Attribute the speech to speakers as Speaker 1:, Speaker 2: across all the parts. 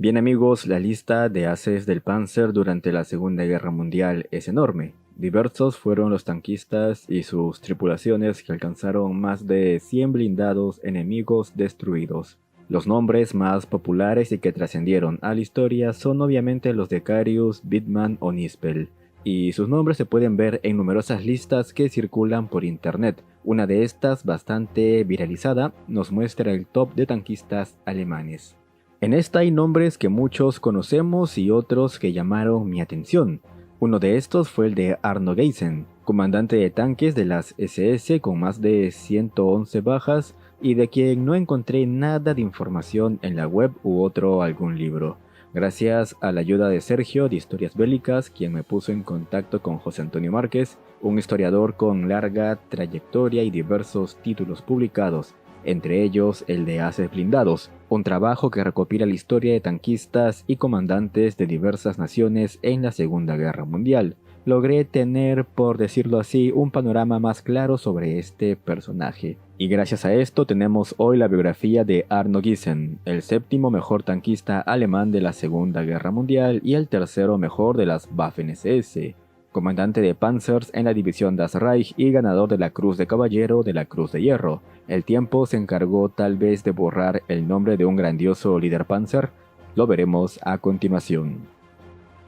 Speaker 1: Bien amigos, la lista de ases del Panzer durante la Segunda Guerra Mundial es enorme. Diversos fueron los tanquistas y sus tripulaciones que alcanzaron más de 100 blindados enemigos destruidos. Los nombres más populares y que trascendieron a la historia son obviamente los de Carius, Wittmann o Nispel, y sus nombres se pueden ver en numerosas listas que circulan por internet. Una de estas, bastante viralizada, nos muestra el top de tanquistas alemanes. En esta hay nombres que muchos conocemos y otros que llamaron mi atención. Uno de estos fue el de Arno Geissen, comandante de tanques de las SS con más de 111 bajas y de quien no encontré nada de información en la web u algún libro. Gracias a la ayuda de Sergio de Historias Bélicas, quien me puso en contacto con José Antonio Márquez, un historiador con larga trayectoria y diversos títulos publicados, entre ellos el de Ases Blindados, un trabajo que recopila la historia de tanquistas y comandantes de diversas naciones en la Segunda Guerra Mundial. Logré tener, por decirlo así, un panorama más claro sobre este personaje. Y gracias a esto tenemos hoy la biografía de Arno Geissen, el séptimo mejor tanquista alemán de la Segunda Guerra Mundial y el tercero mejor de las Waffen-SS. Comandante de Panzers en la división Das Reich y ganador de la Cruz de Caballero de la Cruz de Hierro. El tiempo se encargó tal vez de borrar el nombre de un grandioso líder Panzer. Lo veremos a continuación.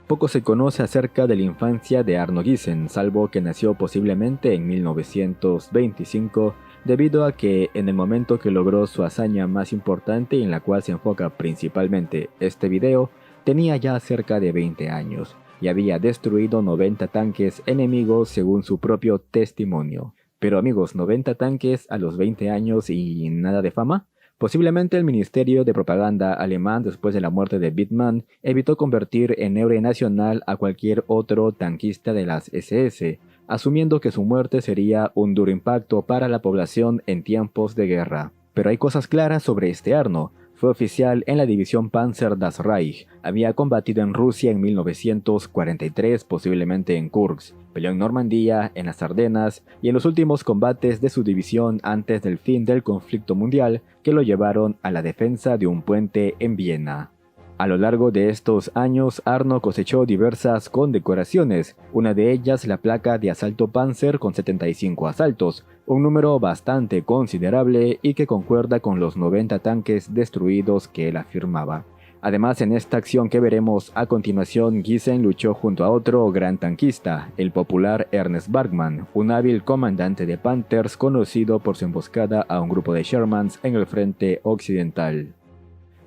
Speaker 1: Poco se conoce acerca de la infancia de Arno Geissen, salvo que nació posiblemente en 1925, debido a que en el momento que logró su hazaña más importante y en la cual se enfoca principalmente este video, tenía ya cerca de 20 años. Y había destruido 90 tanques enemigos según su propio testimonio. Pero amigos, 90 tanques a los 20 años y nada de fama. Posiblemente el Ministerio de Propaganda alemán, después de la muerte de Wittmann, evitó convertir en héroe nacional a cualquier otro tanquista de las SS, asumiendo que su muerte sería un duro impacto para la población en tiempos de guerra. Pero hay cosas claras sobre este Arno. Fue oficial en la división Panzer Das Reich, había combatido en Rusia en 1943, posiblemente en Kursk, peleó en Normandía, en las Ardenas y en los últimos combates de su división antes del fin del conflicto mundial que lo llevaron a la defensa de un puente en Viena. A lo largo de estos años, Arno cosechó diversas condecoraciones, una de ellas la placa de asalto Panzer con 75 asaltos, un número bastante considerable y que concuerda con los 90 tanques destruidos que él afirmaba. Además, en esta acción que veremos a continuación, Geissen luchó junto a otro gran tanquista, el popular Ernst Bergmann, un hábil comandante de Panthers conocido por su emboscada a un grupo de Shermans en el frente occidental.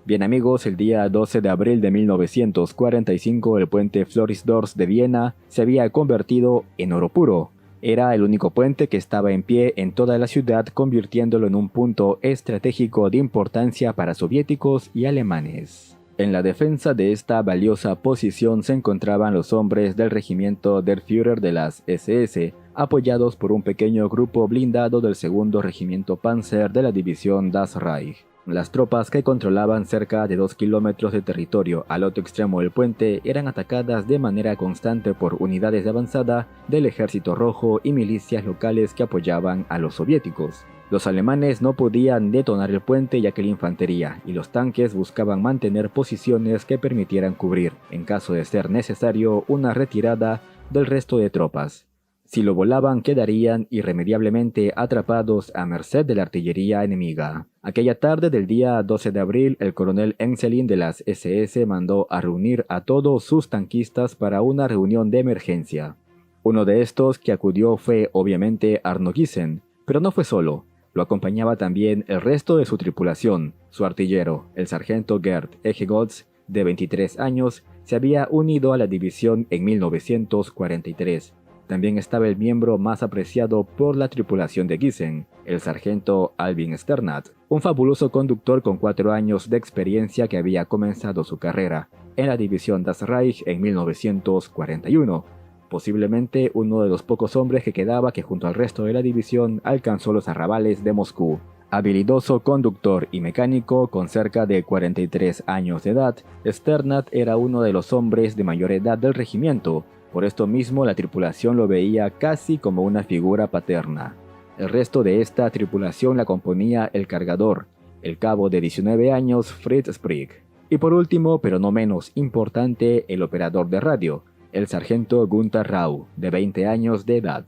Speaker 1: Bien amigos, el día 12 de abril de 1945 el puente Florisdorf de Viena se había convertido en oro puro. Era el único puente que estaba en pie en toda la ciudad, convirtiéndolo en un punto estratégico de importancia para soviéticos y alemanes. En la defensa de esta valiosa posición se encontraban los hombres del regimiento der Führer de las SS, apoyados por un pequeño grupo blindado del segundo regimiento Panzer de la división Das Reich. Las tropas que controlaban cerca de 2 kilómetros de territorio al otro extremo del puente eran atacadas de manera constante por unidades de avanzada del Ejército Rojo y milicias locales que apoyaban a los soviéticos. Los alemanes no podían detonar el puente ya que la infantería y los tanques buscaban mantener posiciones que permitieran cubrir, en caso de ser necesario, una retirada del resto de tropas. Si lo volaban, quedarían irremediablemente atrapados a merced de la artillería enemiga. Aquella tarde del día 12 de abril, el coronel Enselin de las SS mandó a reunir a todos sus tanquistas para una reunión de emergencia. Uno de estos que acudió fue obviamente Arno Geissen, pero no fue solo. Lo acompañaba también el resto de su tripulación. Su artillero, el sargento Gerd Eggegotz, de 23 años, se había unido a la división en 1943. También estaba el miembro más apreciado por la tripulación de Geissen, el sargento Albin Sternat, un fabuloso conductor con 4 años de experiencia que había comenzado su carrera en la división Das Reich en 1941, posiblemente uno de los pocos hombres que quedaba que junto al resto de la división alcanzó los arrabales de Moscú. Habilidoso conductor y mecánico con cerca de 43 años de edad, Sternat era uno de los hombres de mayor edad del regimiento. Por esto mismo la tripulación lo veía casi como una figura paterna. El resto de esta tripulación la componía el cargador, el cabo de 19 años Fritz Sprigg, Y por último, pero no menos importante, el operador de radio, el sargento Gunther Rau, de 20 años de edad.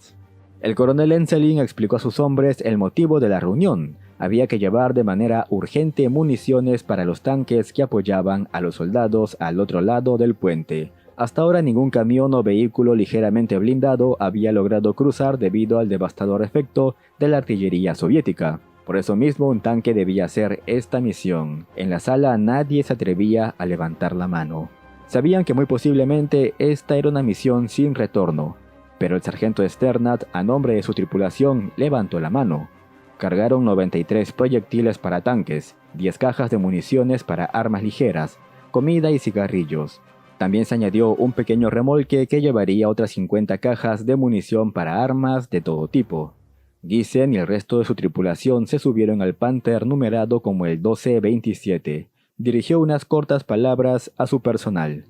Speaker 1: El coronel Enselin explicó a sus hombres el motivo de la reunión. Había que llevar de manera urgente municiones para los tanques que apoyaban a los soldados al otro lado del puente. Hasta ahora ningún camión o vehículo ligeramente blindado había logrado cruzar debido al devastador efecto de la artillería soviética. Por eso mismo un tanque debía hacer esta misión. En la sala nadie se atrevía a levantar la mano. Sabían que muy posiblemente esta era una misión sin retorno, pero el sargento Sternat, a nombre de su tripulación, levantó la mano. Cargaron 93 proyectiles para tanques, 10 cajas de municiones para armas ligeras, comida y cigarrillos. También se añadió un pequeño remolque que llevaría otras 50 cajas de munición para armas de todo tipo. Giesen y el resto de su tripulación se subieron al Panther numerado como el 1227. Dirigió unas cortas palabras a su personal.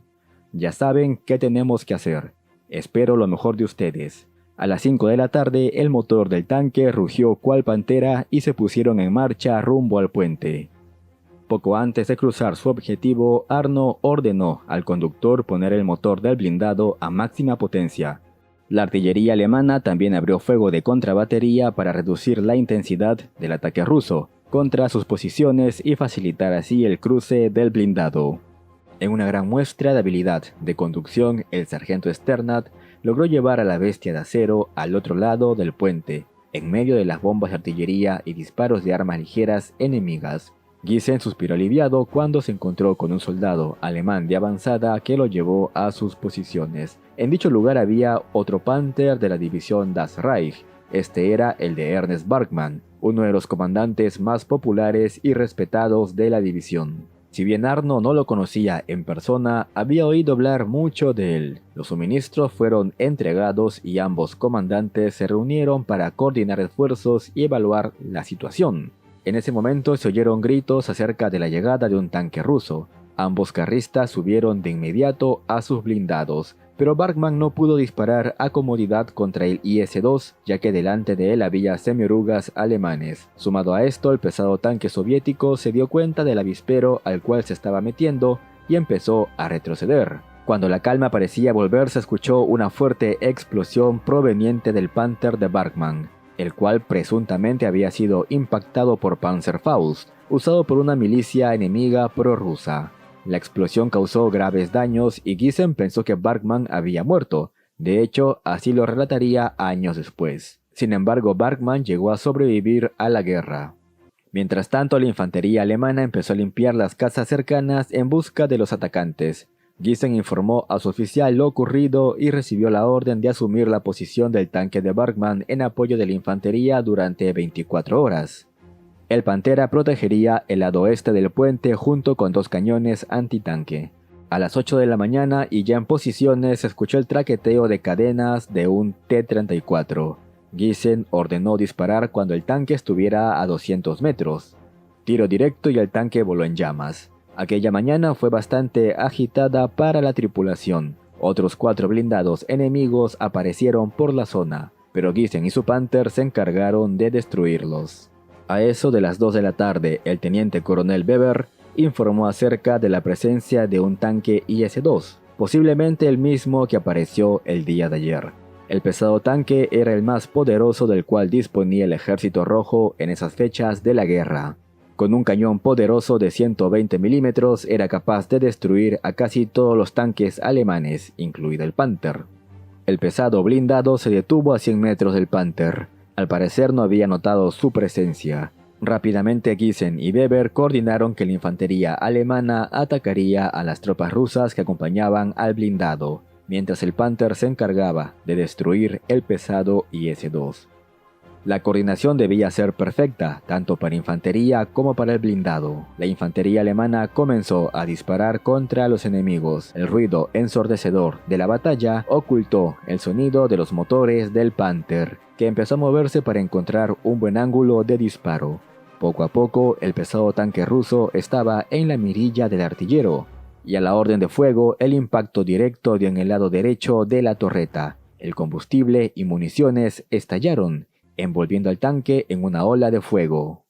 Speaker 1: «Ya saben qué tenemos que hacer. Espero lo mejor de ustedes». A las 5 de la tarde, el motor del tanque rugió cual pantera y se pusieron en marcha rumbo al puente. Poco antes de cruzar su objetivo, Arno ordenó al conductor poner el motor del blindado a máxima potencia. La artillería alemana también abrió fuego de contrabatería para reducir la intensidad del ataque ruso contra sus posiciones y facilitar así el cruce del blindado. En una gran muestra de habilidad de conducción, el sargento Sternat logró llevar a la bestia de acero al otro lado del puente, en medio de las bombas de artillería y disparos de armas ligeras enemigas. Giesen suspiró aliviado cuando se encontró con un soldado alemán de avanzada que lo llevó a sus posiciones. En dicho lugar había otro Panther de la división Das Reich. Este era el de Ernest Bergmann, uno de los comandantes más populares y respetados de la división. Si bien Arno no lo conocía en persona, había oído hablar mucho de él. Los suministros fueron entregados y ambos comandantes se reunieron para coordinar esfuerzos y evaluar la situación. En ese momento se oyeron gritos acerca de la llegada de un tanque ruso. Ambos carristas subieron de inmediato a sus blindados, pero Bergmann no pudo disparar a comodidad contra el IS-2, ya que delante de él había semiorugas alemanes. Sumado a esto, el pesado tanque soviético se dio cuenta del avispero al cual se estaba metiendo y empezó a retroceder. Cuando la calma parecía volver, se escuchó una fuerte explosión proveniente del Panther de Bergmann, el cual presuntamente había sido impactado por Panzerfaust, usado por una milicia enemiga prorrusa. La explosión causó graves daños y Giesen pensó que Bergmann había muerto. De hecho, así lo relataría años después. Sin embargo, Bergmann llegó a sobrevivir a la guerra. Mientras tanto, la infantería alemana empezó a limpiar las casas cercanas en busca de los atacantes. Giesen informó a su oficial lo ocurrido y recibió la orden de asumir la posición del tanque de Bergmann en apoyo de la infantería durante 24 horas. El Pantera protegería el lado oeste del puente junto con 2 cañones antitanque. A las 8 de la mañana y ya en posiciones se escuchó el traqueteo de cadenas de un T-34. Giesen ordenó disparar cuando el tanque estuviera a 200 metros. Tiro directo y el tanque voló en llamas. Aquella mañana fue bastante agitada para la tripulación. Otros 4 blindados enemigos aparecieron por la zona, pero Giesen y su Panther se encargaron de destruirlos. A eso de las 2 de la tarde, el teniente coronel Weber informó acerca de la presencia de un tanque IS-2, posiblemente el mismo que apareció el día de ayer. El pesado tanque era el más poderoso del cual disponía el ejército rojo en esas fechas de la guerra. Con un cañón poderoso de 120 milímetros era capaz de destruir a casi todos los tanques alemanes, incluido el Panther. El pesado blindado se detuvo a 100 metros del Panther. Al parecer no había notado su presencia. Rápidamente Giesen y Weber coordinaron que la infantería alemana atacaría a las tropas rusas que acompañaban al blindado, mientras el Panther se encargaba de destruir el pesado IS-2. La coordinación debía ser perfecta, tanto para infantería como para el blindado. La infantería alemana comenzó a disparar contra los enemigos. El ruido ensordecedor de la batalla ocultó el sonido de los motores del Panther, que empezó a moverse para encontrar un buen ángulo de disparo. Poco a poco, el pesado tanque ruso estaba en la mirilla del artillero, y a la orden de fuego, el impacto directo dio en el lado derecho de la torreta. El combustible y municiones estallaron, envolviendo al tanque en una ola de fuego.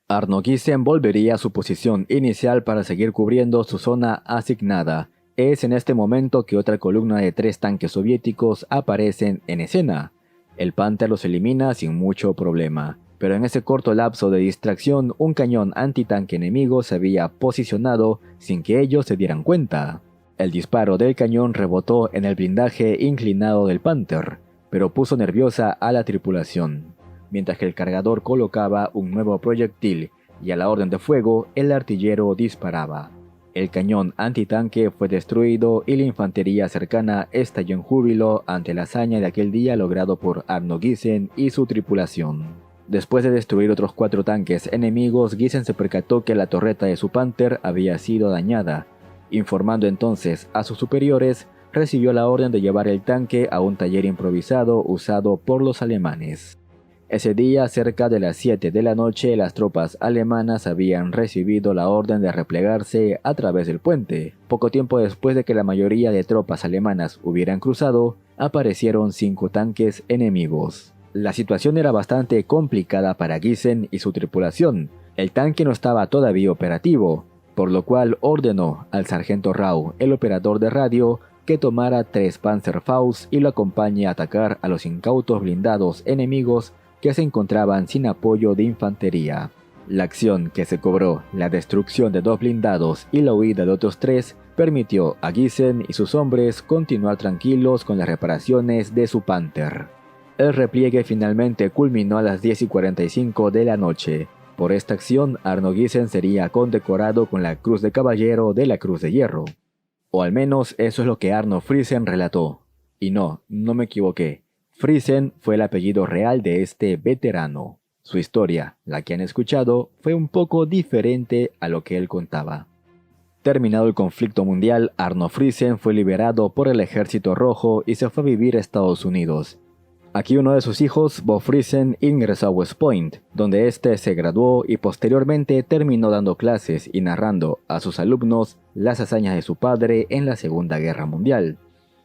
Speaker 1: Arno Giesen volvería a su posición inicial para seguir cubriendo su zona asignada. Es en este momento que otra columna de 3 tanques soviéticos aparecen en escena. El Panther los elimina sin mucho problema, pero en ese corto lapso de distracción un cañón antitanque enemigo se había posicionado sin que ellos se dieran cuenta. El disparo del cañón rebotó en el blindaje inclinado del Panther, pero puso nerviosa a la tripulación. Mientras que el cargador colocaba un nuevo proyectil y a la orden de fuego el artillero disparaba. El cañón antitanque fue destruido y la infantería cercana estalló en júbilo ante la hazaña de aquel día logrado por Arno Giesen y su tripulación. Después de destruir otros 4 tanques enemigos, Giesen se percató que la torreta de su Panther había sido dañada. Informando entonces a sus superiores, recibió la orden de llevar el tanque a un taller improvisado usado por los alemanes. Ese día, cerca de las 7 de la noche, las tropas alemanas habían recibido la orden de replegarse a través del puente. Poco tiempo después de que la mayoría de tropas alemanas hubieran cruzado, aparecieron 5 tanques enemigos. La situación era bastante complicada para Giesen y su tripulación. El tanque no estaba todavía operativo, por lo cual ordenó al sargento Rau, el operador de radio, que tomara 3 Panzerfaust y lo acompañe a atacar a los incautos blindados enemigos que se encontraban sin apoyo de infantería. La acción que se cobró, la destrucción de 2 blindados y la huida de otros 3, permitió a Giesen y sus hombres continuar tranquilos con las reparaciones de su Panther. El repliegue finalmente culminó a las 10:45 de la noche. Por esta acción, Arno Giesen sería condecorado con la Cruz de Caballero de la Cruz de Hierro. O al menos eso es lo que Arno Friesen relató. Y no me equivoqué. Friesen fue el apellido real de este veterano. Su historia, la que han escuchado, fue un poco diferente a lo que él contaba. Terminado el conflicto mundial, Arno Friesen fue liberado por el Ejército Rojo y se fue a vivir a Estados Unidos. Aquí uno de sus hijos, Bo Friesen, ingresó a West Point, donde este se graduó y posteriormente terminó dando clases y narrando a sus alumnos las hazañas de su padre en la Segunda Guerra Mundial.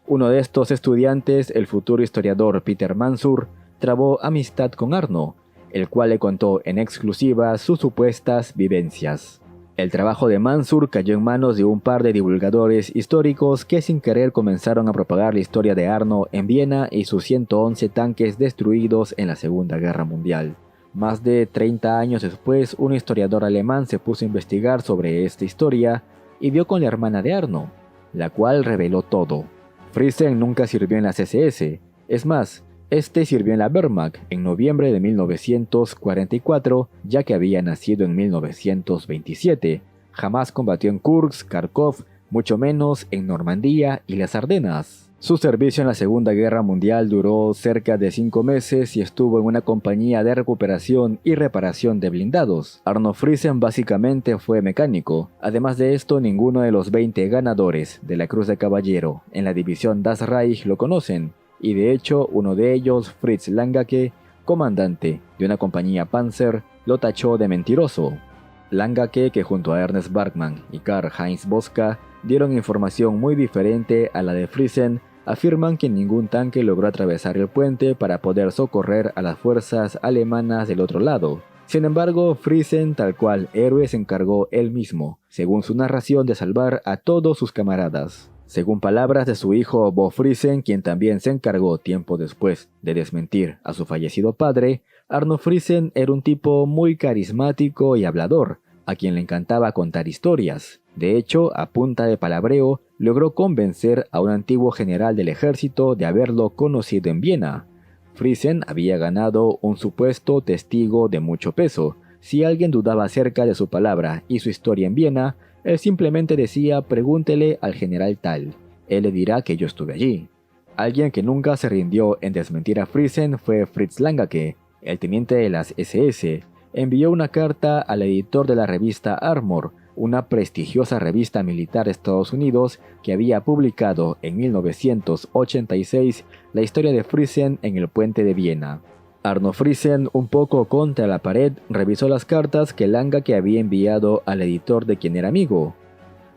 Speaker 1: Uno de estos estudiantes, el futuro historiador Peter Mansur, trabó amistad con Arno, el cual le contó en exclusiva sus supuestas vivencias. El trabajo de Mansur cayó en manos de un par de divulgadores históricos que sin querer comenzaron a propagar la historia de Arno en Viena y sus 111 tanques destruidos en la Segunda Guerra Mundial. Más de 30 años después, un historiador alemán se puso a investigar sobre esta historia y dio con la hermana de Arno, la cual reveló todo. Friesen nunca sirvió en las SS, es más, este sirvió en la Wehrmacht en noviembre de 1944, ya que había nacido en 1927. Jamás combatió en Kursk, Kharkov, mucho menos en Normandía y las Ardenas. Su servicio en la Segunda Guerra Mundial duró cerca de 5 meses y estuvo en una compañía de recuperación y reparación de blindados. Arno Friesen básicamente fue mecánico. Además de esto, ninguno de los 20 ganadores de la Cruz de Caballero en la división Das Reich lo conocen. Y de hecho, uno de ellos, Fritz Langacke, comandante de una compañía Panzer, lo tachó de mentiroso. Langacke, que junto a Ernest Bergmann y Karl-Heinz Bosca dieron información muy diferente a la de Friesen, afirman que ningún tanque logró atravesar el puente para poder socorrer a las fuerzas alemanas del otro lado. Sin embargo, Friesen, tal cual héroe, se encargó él mismo, según su narración, de salvar a todos sus camaradas. Según palabras de su hijo Bo Friesen, quien también se encargó tiempo después de desmentir a su fallecido padre, Arno Friesen era un tipo muy carismático y hablador, a quien le encantaba contar historias. De hecho, a punta de palabreo, logró convencer a un antiguo general del ejército de haberlo conocido en Viena. Friesen había ganado un supuesto testigo de mucho peso. Si alguien dudaba acerca de su palabra y su historia en Viena, él simplemente decía: pregúntele al general tal, él le dirá que yo estuve allí. Alguien que nunca se rindió en desmentir a Friesen fue Fritz Langacke, el teniente de las SS. Envió una carta al editor de la revista Armor, una prestigiosa revista militar de Estados Unidos que había publicado en 1986 la historia de Friesen en el puente de Viena. Arno Friesen, un poco contra la pared, revisó las cartas que Langacke había enviado al editor de quien era amigo.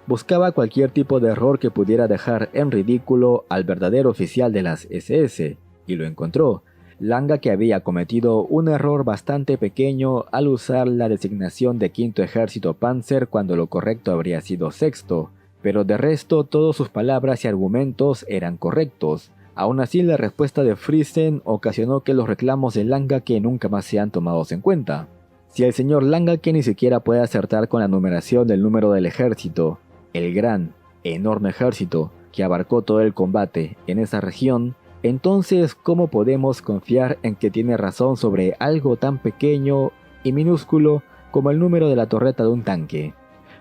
Speaker 1: Buscaba cualquier tipo de error que pudiera dejar en ridículo al verdadero oficial de las SS, y lo encontró. Langake había cometido un error bastante pequeño al usar la designación de quinto ejército Panzer cuando lo correcto habría sido sexto, pero de resto todas sus palabras y argumentos eran correctos. Aún así, la respuesta de Friesen ocasionó que los reclamos de Langake nunca más sean tomados en cuenta. Si el señor Langake ni siquiera puede acertar con la numeración del número del ejército, el gran, enorme ejército que abarcó todo el combate en esa región, entonces ¿cómo podemos confiar en que tiene razón sobre algo tan pequeño y minúsculo como el número de la torreta de un tanque?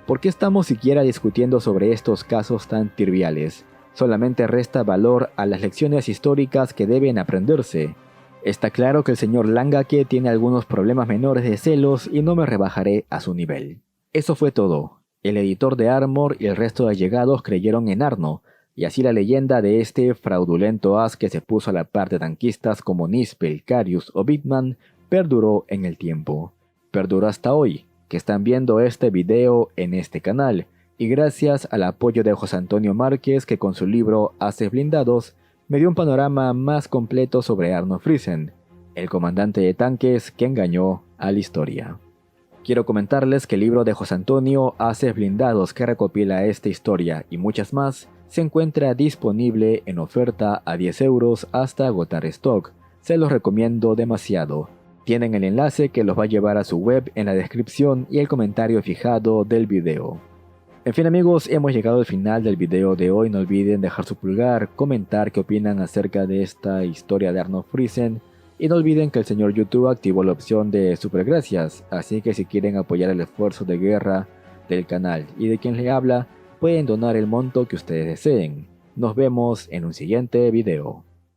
Speaker 1: ¿Por qué estamos siquiera discutiendo sobre estos casos tan triviales? Solamente resta valor a las lecciones históricas que deben aprenderse. Está claro que el señor Langake tiene algunos problemas menores de celos y no me rebajaré a su nivel. Eso fue todo. El editor de Armor y el resto de allegados creyeron en Arno, y así la leyenda de este fraudulento as que se puso a la par de tanquistas como Nispel, Carius o Bitman perduró en el tiempo. Perduró hasta hoy, que están viendo este video en este canal, y gracias al apoyo de José Antonio Márquez, que con su libro Ases Blindados me dio un panorama más completo sobre Arno Friesen, el comandante de tanques que engañó a la historia. Quiero comentarles que el libro de José Antonio Ases Blindados, que recopila esta historia y muchas más, se encuentra disponible en oferta a 10 euros hasta agotar stock. Se los recomiendo demasiado. Tienen el enlace que los va a llevar a su web en la descripción y el comentario fijado del video. En fin amigos, hemos llegado al final del video de hoy. No olviden dejar su pulgar, comentar qué opinan acerca de esta historia de Arno Friesen. Y no olviden que el señor YouTube activó la opción de super gracias, así que si quieren apoyar el esfuerzo de guerra del canal y de quien le habla, pueden donar el monto que ustedes deseen. Nos vemos en un siguiente video.